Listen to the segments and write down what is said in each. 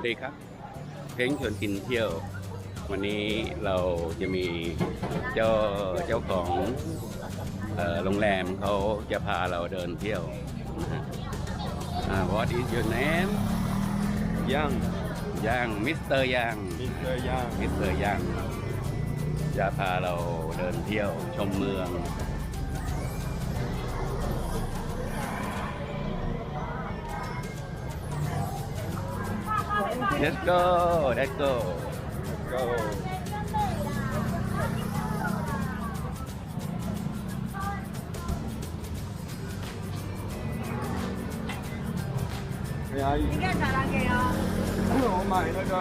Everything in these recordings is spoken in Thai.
สดีครับเพ้งชวนกินเที่ยววันนี้เราจะมีเจ้าของโรงแรมเขาจะพาเราเดินเที่ยวนะฮะWhat is your name ย่างมิสเตอร์ย่างจะพาเราเดินเที่ยวชมเมืองLet's go 你看啥蓝给哦？我买那个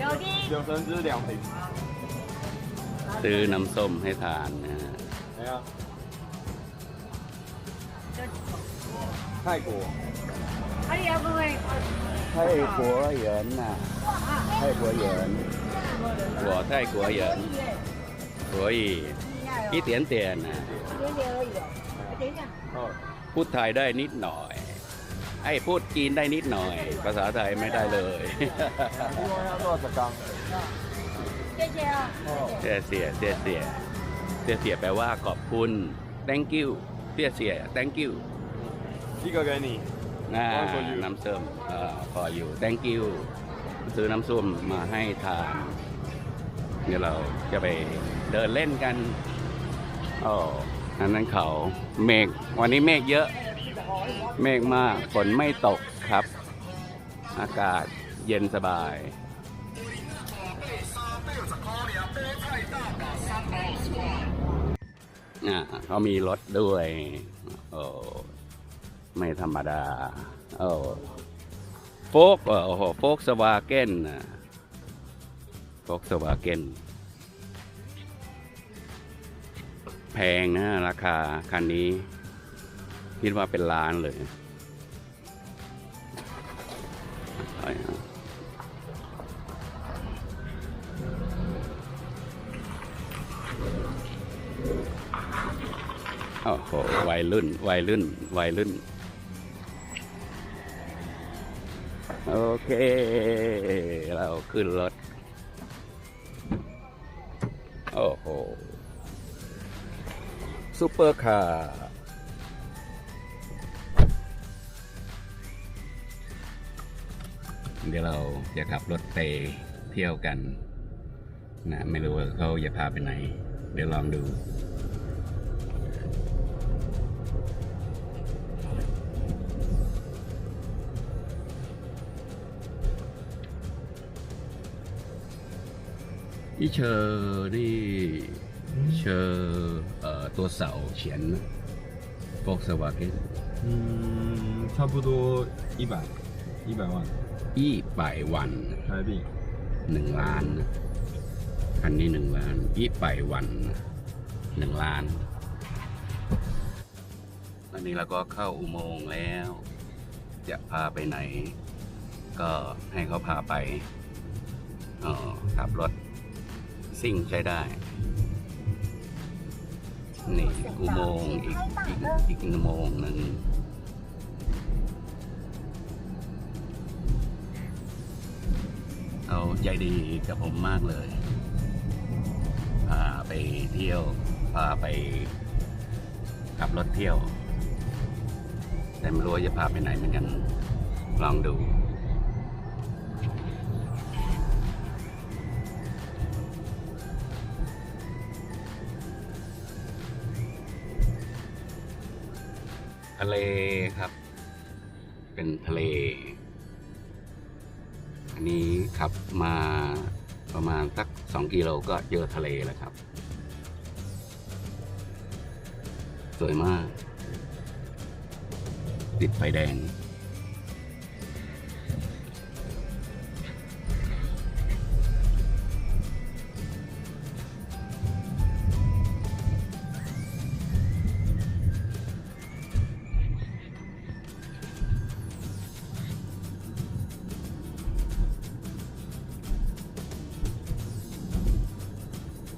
有的。柳橙汁2瓶。ซื้อน้ำส้มให้ทานนะฮะ哎呀，泰国。阿里要不会？泰国人呐泰国人我泰国人所以一点点นะ一点点而已哦。等一下。พูดไทยได้นิดหน่อยไอ้พูดจีนได้นิดหน่อย ภาษาไทยไม่ได้เลย 另外要多少缸？谢谢啊。เสียแปลว่าขอบคุณ thank you เสีย thank you 一个给你。น้ำส้มพออยู่ thank you ซื้อน้ำส้มมาให้ทานเดี๋ยวเราจะไปเดินเล่นกันอันนั้นเขาเมฆวันนี้เมฆเยอะเมฆมากฝนไม่ตกครับ อากาศเย็นสบายเขามีรถด้วยไม่ธรรมดาโฟกสวาเก้นแพงนะราคาคันนี้คิดว่าเป็นล้านเลยโอ้โหวัยรุ่นโอเคเราขึ้นรถโอ้โหซุปเปอร์คาร์เดี๋ยวเราจะขับรถไปเที่ยวกันนะไม่รู้ว่าเขาจะพาไปไหนเดี๋ยวลองดู一车นี่เชอตัวเสาเขียนโฟกสวาเกน差不多100万100万台币1 ล้านคันนี้1 ล้าน100万1 ล้านตอนนี้เราก็เข้าอุโมงค์แล้วจะพาไปไหนก็ให้เขาพาไปขับรถซิ่งใช้ได้นี่อุโมงค์อีกอุโมงค์หนึ่งเอาใจดีกับผมมากเลยพาไปเที่ยวพาไปขับรถเที่ยวแต่ไม่รู้ว่าจะพาไปไหนเหมือนกันลองดูทะเลครับเป็นทะเลอันนี้ขับมาประมาณสัก2 กิโลก็เจอทะเลแล้วครับสวยมากติดไฟแดง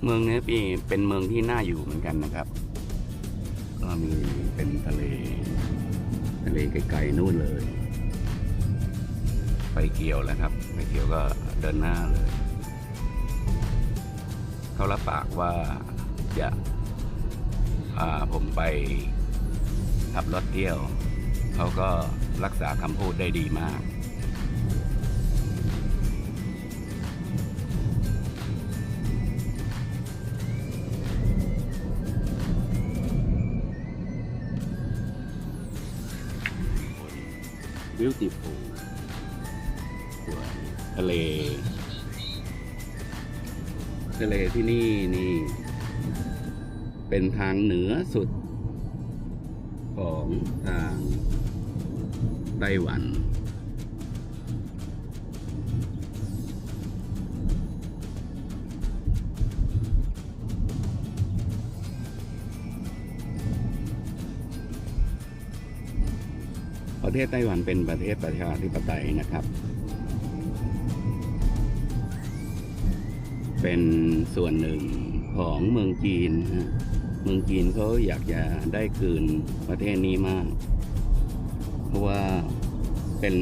เมืองนี้เป็นเมืองที่น่าอยู่เหมือนกันนะครับก็มีเป็นทะเลไกลๆนู่นเลย ไฟเขียวแล้วครับไฟเขียวก็เดินหน้าเลย เขารับปากว่าจะพาผมไปขับรถเที่ยว เขาก็รักษาคำพูดได้ดีมาก beautiful สวยทะเลที่นี่เป็นทางเหนือสุดของทางไต้หวันประเทศไต้หวันเป็นประเทศประชาธิปไตยนะครับเป็นส่วนหนึ่งของเมืองจีนฮะเมืองจีนเขาอยากจะได้คืนประเทศนี้มากเพราะว่าเป็น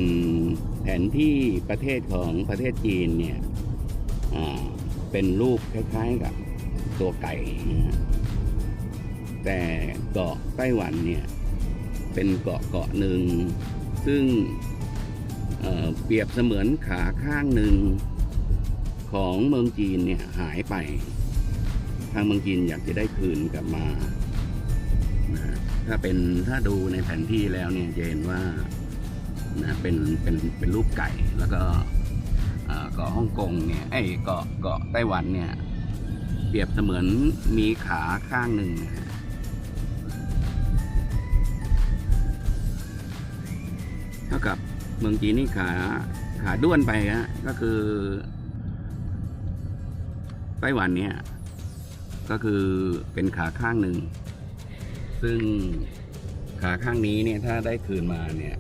แผนที่ประเทศของประเทศจีนเนี่ยเป็นรูปคล้ายๆกับตัวไก่นะแต่เกาะไต้หวันเนี่ยเป็นเกาะหนึ่งซึ่งเปรียบเสมือนขาข้างหนึ่งของเมืองจีนเนี่ยหายไปทางเมืองจีนอยากจะได้คืนกลับมานะถ้าดูในแผนที่แล้วเนี่ยจะเห็นว่านะเป็นรูปไก่แล้วก็เกาะฮ่องกงเนี่ยเกาะไต้หวันเนี่ยเปรียบเสมือนมีขาข้างหนึ่งเท่ากับเมืองจีนนี่ขาด้วนไปฮะก็คือไต้หวันเนี่ยก็คือเป็นขาข้างหนึ่งซึ่งขาข้างนี้เนี่ยถ้าได้คืนมาเนี่ย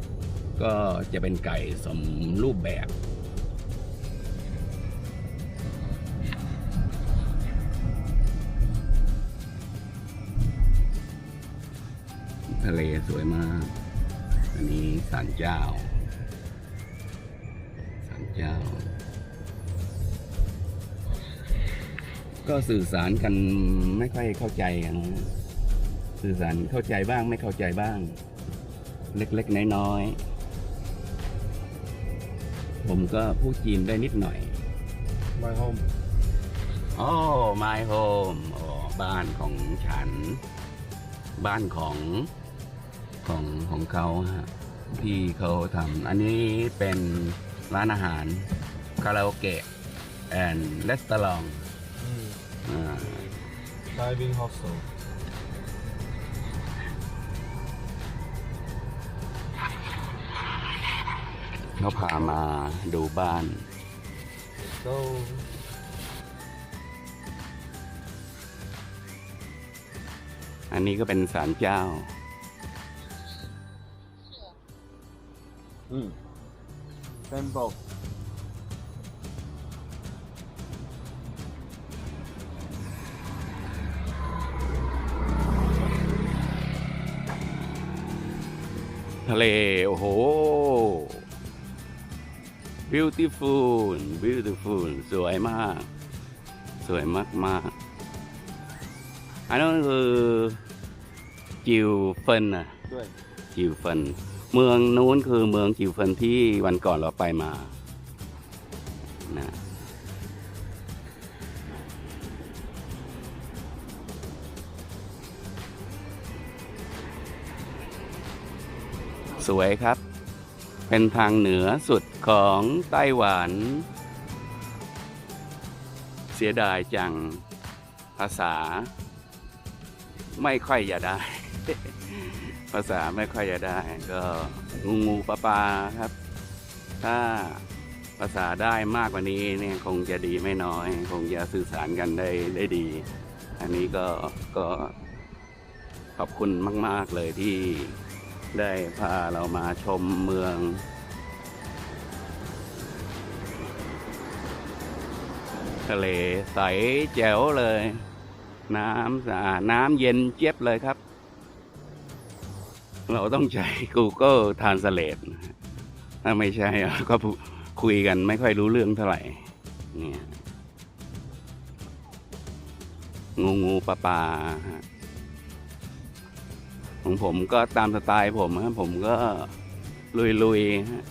ก็จะเป็นไก่สมรูปแบบทะเลสวยมากอันนี้ศาลเจ้าก็สื่อสารกันไม่ค่อยเข้าใจกันสื่อสารเข้าใจบ้างไม่เข้าใจบ้างเล็กๆน้อยๆผมก็พูดจีนได้นิดหน่อย My home my home บ้านของฉันบ้านของเขาฮะที่เขาทำอันนี้เป็นร้านอาหารคาราโอเกะแอนด์รีสอร์ทDiving hostel เขาพามาดูบ้าน so อันนี้ก็เป็นศาลเจ้าtemple ทะเลโอ้โห beautiful สวยมากอันนั้นคือจิวเฟินนะจิวเฟินเมืองนู้นคือเมืองจิวเฟินที่วันก่อนเราไปมานะสวยครับเป็นทางเหนือสุดของไต้หวันเสียดายจังภาษาไม่ค่อยจะได้ ภาษาไม่ค่อยจะได้ก็งูปลาครับถ้าภาษาได้มากกว่านี้เนี่ยคงจะดีไม่น้อยคงจะสื่อสารกันได้ดีอันนี้ก็ขอบคุณมากๆเลยที่ได้พาเรามาชมเมืองทะเลใสแจ๋วเลยน้ำสะอาดน้ำเย็นเจี๊ยบเลยครับเราต้องใช้ Google Translate ถ้าไม่ใช่ก็ คุยกันไม่ค่อยรู้เรื่องเท่าไหร่เนี่ยงูปลาฮะของผมก็ตามสไตล์ผมฮะผมก็ลุยๆฮะ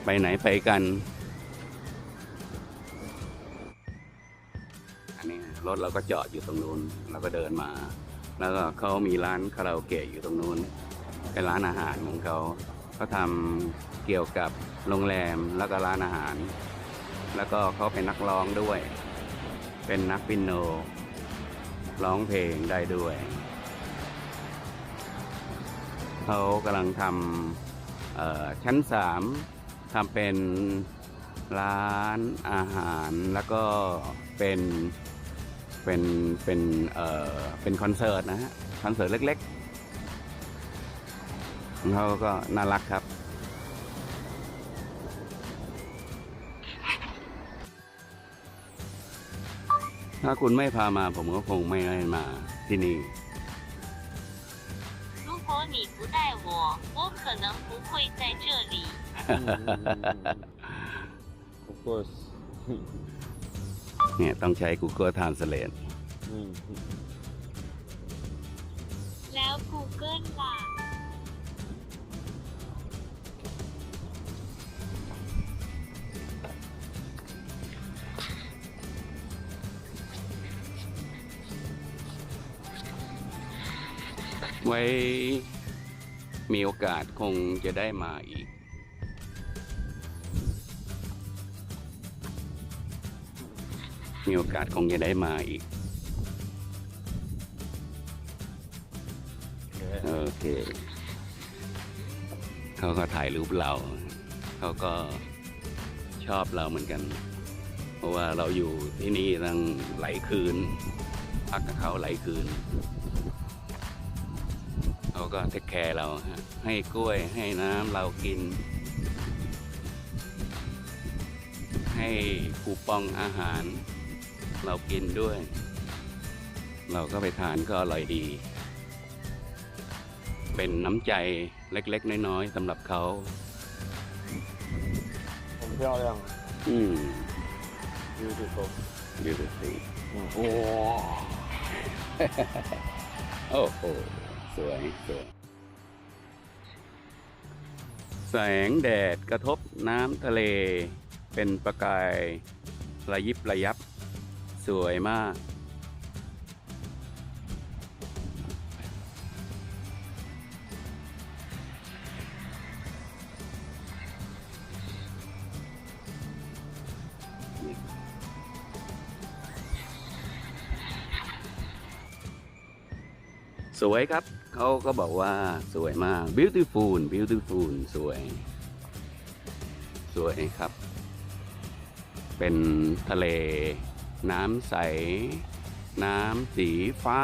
ไปไหนไปกันอันนี้รถเราก็จอดอยู่ตรงนู้นเราก็เดินมา แล้วก็เขามีร้านคาราโอเกะอยู่ตรงนู้นเป็นร้านอาหารของเขาทำเกี่ยวกับโรงแรมแล้วก็ร้านอาหาร แล้วก็เขาเป็นนักร้องด้วย เป็นนักปิโนร้องเพลงได้ด้วยเขากำลังทำชั้น3ทำเป็นร้านอาหารแล้วก็เป็นคอนเสิร์ตนะฮะคอนเสิร์ตเล็กๆเขาก็น่ารักครับถ้าคุณไม่พามาผมก็คงไม่ได้มาที่นี่如果你不带我，我可能不会在这里。Of course. เนี่ยต้องใช้ Google Translate แล้ว Google ล่ะ ไว้มีโอกาสคงจะได้มาอีกมีโอกาสคงจะได้มาอีกโอเคเขาก็ถ่ายรูปเราเขาก็ชอบเราเหมือนกันเพราะว่าเราอยู่ที่นี่ตั้งหลายคืนพักกับเขาหลายคืนเขาก็เทคแคร์เราฮะให้กล้วยให้น้ำเรากินให้คูปองอาหารเรากินด้วยเราก็ไปทานก็อร่อยดีเป็นน้ำใจเล็กๆน้อยๆสำหรับเขา很漂亮。Beautiful. beautiful 哇。โอ้โหสวยแสงแดดกระทบน้ำทะเลเป็นประกายระยิบระยับสวยมากสวยครับเขาก็บอกว่าสวยมาก beautiful สวยครับเป็นทะเลน้ำใสน้ำสีฟ้า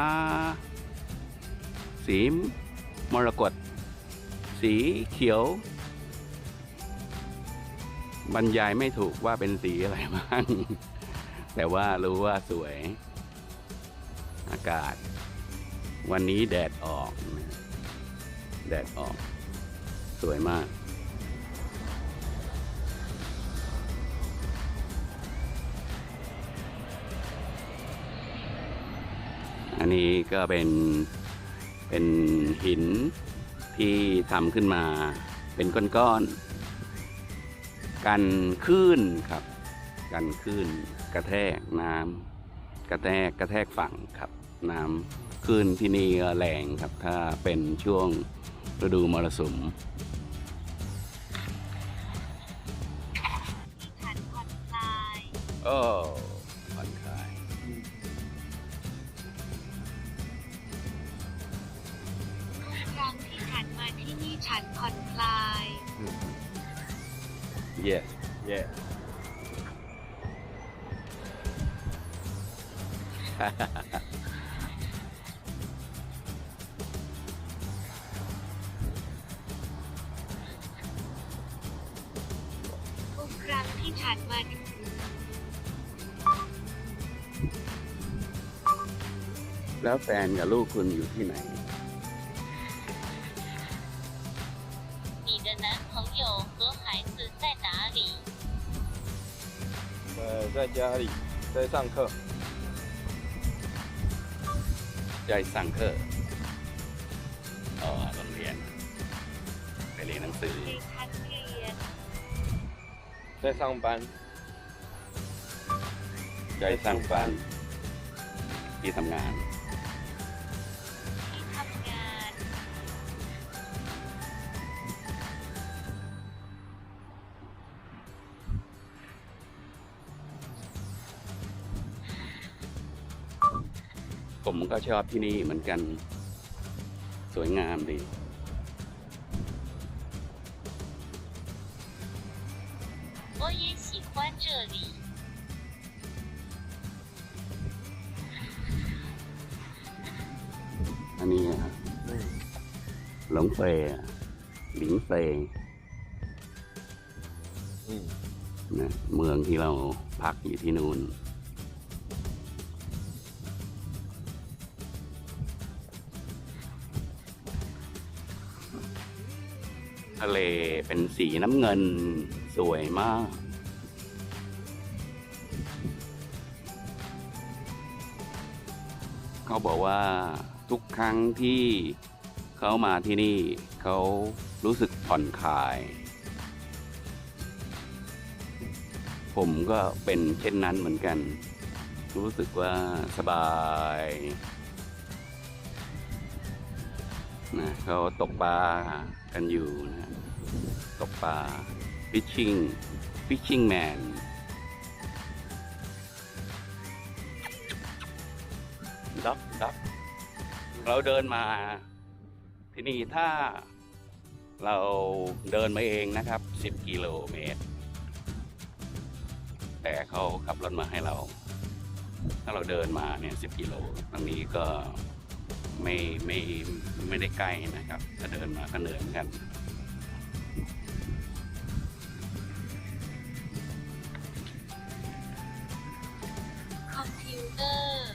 สีมรกตสีเขียวบรรยายไม่ถูกว่าเป็นสีอะไรบ้างแต่ว่ารู้ว่าสวยอากาศวันนี้แดดออกสวยมากอันนี้ก็เป็นหินที่ทำขึ้นมาเป็นก้อนๆกันคลื่นครับกันคลื่นกระแทกน้ำกระแทกฝั่งครับน้ำคลื่นที่นี่ก็แรงครับถ้าเป็นช่วงฤดูมรสุมฉันผ่อนคลาย โอ้ผ่อนคลายทุกครั้งที่ฉันมาที่นี่ฉันผ่อนคลาย yes Yeah. ทุกครั้งที่ฉันมา แล้วแฟนกับลูกคุณอยู่ที่ไหน你的男朋友和孩子在家里，在上课。 ใจสั่งเคอร์อ๋อโรงเรียน ไปเรียนหนังสือ ในชั้นเรียน 在上班。 ใจสั่งฟันที่ทำงาน ที่ทำงาน ผมก็ชอบที่นี่เหมือนกัน สวยงามดี 我也喜欢这里 อันนี้อะหลงเฟยอะหลิงเฟย 嗯， นะเมืองที่เราพักอยู่ที่นู่น ทะเลเป็นสีน้ำเงินสวยมาก เขาบอกว่าทุกครั้งที่เขามาที่นี่ เขารู้สึกผ่อนคลาย ผมก็เป็นเช่นนั้นเหมือนกัน รู้สึกว่าสบายนะเขาตกปลากันอยู่นะตกปลา fishing man ด็อกเราเดินมาที่นี่ถ้าเราเดินมาเองนะครับ 10 กิโลเมตร แต่เขาขับรถมาให้เรา ถ้าเราเดินมาเนี่ย 10 กิโลตรงนี้ก็ไม่ได้ใกล้นะครับ ถ้าเดินมาก็เหนื่อยเหมือนกัน คอมพิวเตอร์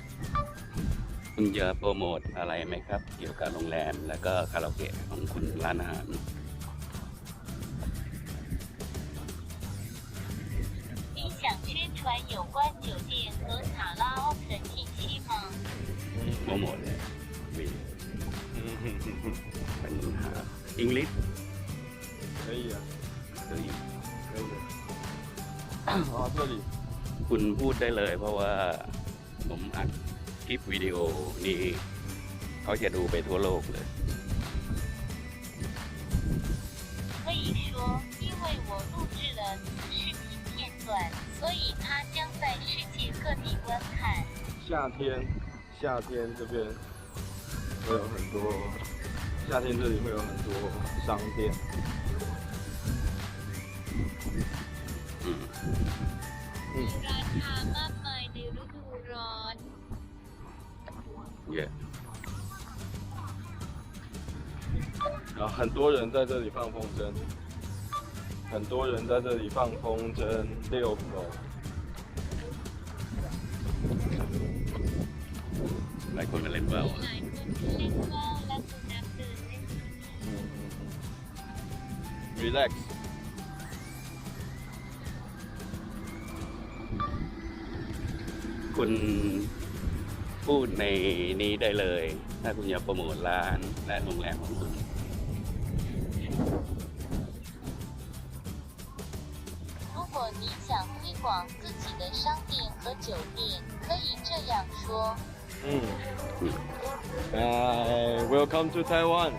คุณจะโปรโมทอะไรไหมครับ เกี่ยวกับโรงแรมแล้วก็คาราโอเกะของคุณร้านอาหาร 你想宣传有关酒店和卡拉 OK 的信息吗？ โปรโมทเลยมีปัญหาอังกฤษ 可以啊， หรือ 可以的。啊，这里 คุณพูดได้เลยเพราะว่าผมอัดคลิปวิดีโอนี้เขาจะดูไปทั่วโลกเลย 可以说，因为我录制了视频片段，所以它将在世界各地观看。夏天这边会有很多，夏天这里会有很多商店。 อืม มีร้านค้ามากมายในฤดูร้อน เยอะ 然后很多人在这里放风筝，很多人在这里放风筝、遛狗。 หลายคนมาเล่นว่าว หลายคนที่เล่นว่าวและสุนัขเดินเล่นที่นี่ Relax。 คุณพูดในนี้ได้เลย ถ้าคุณอยากโปรโมทร้านและโรงแรมของคุณ 如果你想推广自己的商店和酒店，可以这样说。 Welcome to Taiwan。